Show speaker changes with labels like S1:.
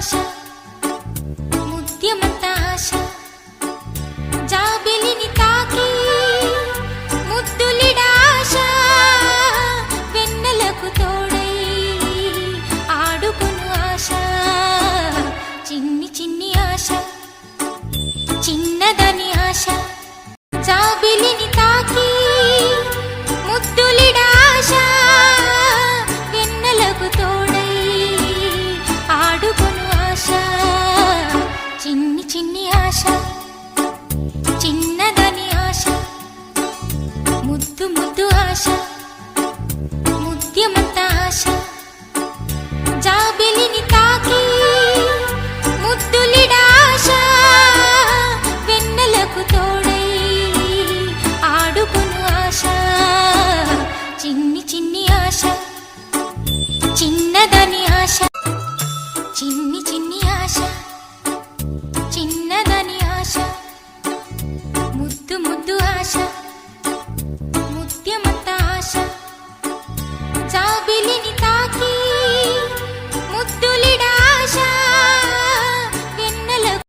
S1: ఆశ ముత్యమంత ఆశ జాబిలిని తాకి ముద్దులిడ ఆశ వెన్నెలకు తోడై ఆడుకును ఆశ చిన్ని చిన్ని ఆశ చిన్నదని ఆశ జాబిలిని తాకి ముద్దులిడ ఆశ వెన్నెలకు తోడై ఆడుకును ఆశ చిన్ని చిన్ని ఆశ చిన్నదని ఆశ ముద్దు ముద్దు ఆశ ముత్యమంత ఆశ జాబిలిని తాకి ముద్దులిడ ఆశ వెన్నెలకు తోడై ఆడుకును ఆశ చిన్ని చిన్ని ఆశ చిన్నదని ఆశ చిన్ని చిన్ని ఆశ చిన్నదని ఆశ ముద్దు ముద్దు ఆశ